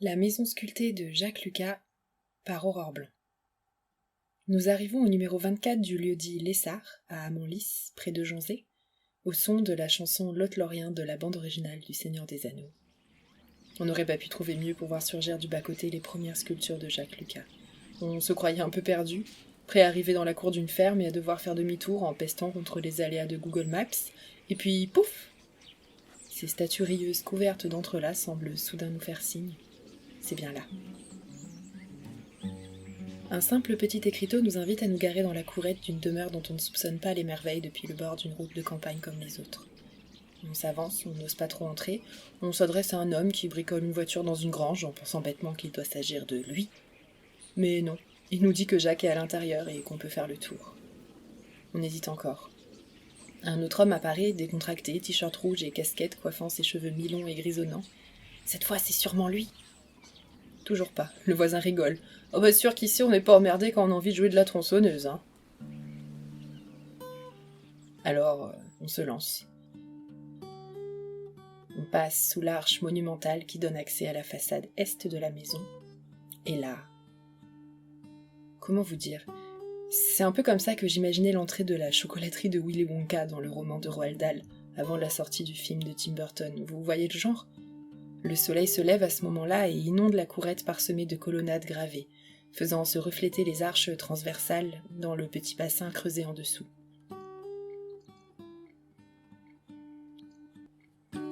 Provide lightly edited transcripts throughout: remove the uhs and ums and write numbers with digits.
La maison sculptée de Jacques Lucas par Aurore Blanc. Nous arrivons au numéro 24 du lieu-dit Lessart, à Amanlis, près de Jonzé, au son de la chanson Lothlórien de la bande originale du Seigneur des Anneaux. On n'aurait pas pu trouver mieux pour voir surgir du bas-côté les premières sculptures de Jacques Lucas. On se croyait un peu perdu, prêt à arriver dans la cour d'une ferme et à devoir faire demi-tour en pestant contre les aléas de Google Maps, et puis pouf! Ces statues rieuses couvertes d'entrelacs semblent soudain nous faire signe. C'est bien là. Un simple petit écriteau nous invite à nous garer dans la courette d'une demeure dont on ne soupçonne pas les merveilles depuis le bord d'une route de campagne comme les autres. On s'avance, on n'ose pas trop entrer, on s'adresse à un homme qui bricole une voiture dans une grange en pensant bêtement qu'il doit s'agir de lui. Mais non, il nous dit que Jacques est à l'intérieur et qu'on peut faire le tour. On hésite encore. Un autre homme apparaît, décontracté, t-shirt rouge et casquette coiffant ses cheveux mi-longs et grisonnants. Cette fois, c'est sûrement lui. Toujours pas, le voisin rigole. Oh bah sûr qu'ici on n'est pas emmerdé quand on a envie de jouer de la tronçonneuse, hein. Alors, on se lance. On passe sous l'arche monumentale qui donne accès à la façade est de la maison. Et là... Comment vous dire ? C'est un peu comme ça que j'imaginais l'entrée de la chocolaterie de Willy Wonka dans le roman de Roald Dahl, avant la sortie du film de Tim Burton. Vous voyez le genre ? Le soleil se lève à ce moment-là et inonde la courette parsemée de colonnades gravées, faisant se refléter les arches transversales dans le petit bassin creusé en dessous.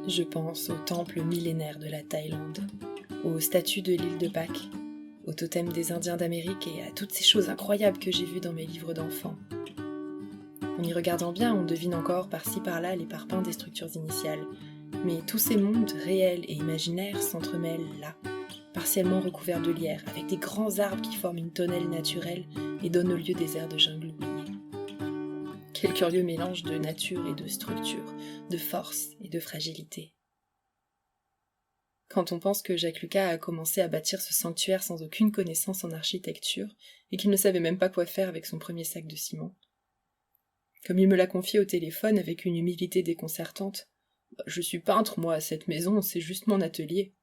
Je pense au temple millénaire de la Thaïlande, aux statues de l'île de Pâques, au totem des Indiens d'Amérique et à toutes ces choses incroyables que j'ai vues dans mes livres d'enfants. En y regardant bien, on devine encore par-ci par-là les parpaings des structures initiales, mais tous ces mondes réels et imaginaires s'entremêlent là, partiellement recouverts de lierre, avec des grands arbres qui forment une tonnelle naturelle et donnent au lieu des aires de jungle oubliées. Quel curieux mélange de nature et de structure, de force et de fragilité. Quand on pense que Jacques Lucas a commencé à bâtir ce sanctuaire sans aucune connaissance en architecture, et qu'il ne savait même pas quoi faire avec son premier sac de ciment. Comme il me l'a confié au téléphone avec une humilité déconcertante, « Je suis peintre, moi, cette maison, c'est juste mon atelier. »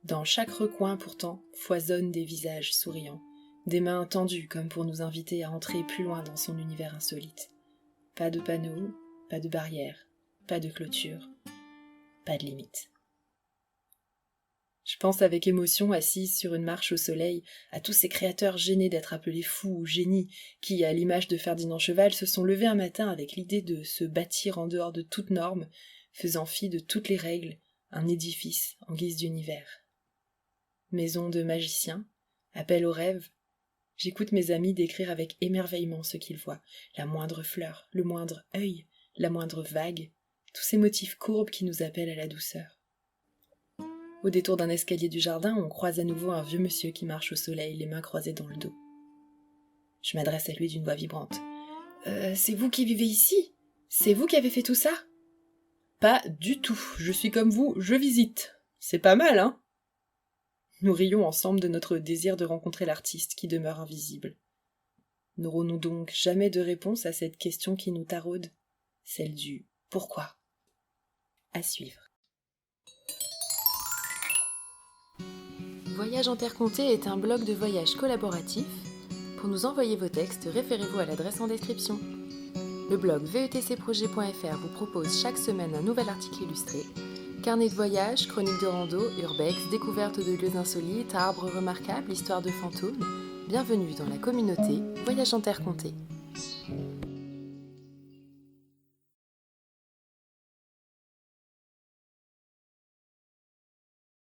Dans chaque recoin, pourtant, foisonnent des visages souriants, des mains tendues comme pour nous inviter à entrer plus loin dans son univers insolite. Pas de panneaux, pas de barrières, pas de clôture, pas de limite. Je pense avec émotion, assise sur une marche au soleil, à tous ces créateurs gênés d'être appelés fous ou génies, qui, à l'image de Ferdinand Cheval, se sont levés un matin avec l'idée de se bâtir en dehors de toute norme, faisant fi de toutes les règles, un édifice en guise d'univers. Maison de magiciens, appel au rêve. J'écoute mes amis décrire avec émerveillement ce qu'ils voient, la moindre fleur, le moindre œil, la moindre vague, tous ces motifs courbes qui nous appellent à la douceur. Au détour d'un escalier du jardin, on croise à nouveau un vieux monsieur qui marche au soleil, les mains croisées dans le dos. Je m'adresse à lui d'une voix vibrante. « C'est vous qui vivez ici ? C'est vous qui avez fait tout ça ?»« Pas du tout, je suis comme vous, je visite. C'est pas mal, hein ?» Nous rions ensemble de notre désir de rencontrer l'artiste qui demeure invisible. N'aurons-nous donc jamais de réponse à cette question qui nous taraude, celle du « pourquoi ?» À suivre. Voyage en Terre Comptée est un blog de voyage collaboratif. Pour nous envoyer vos textes, référez-vous à l'adresse en description. Le blog vetcprojet.fr vous propose chaque semaine un nouvel article illustré. Carnet de voyage, chroniques de rando, urbex, découvertes de lieux insolites, arbres remarquables, histoires de fantômes. Bienvenue dans la communauté Voyage en Terre Comptée.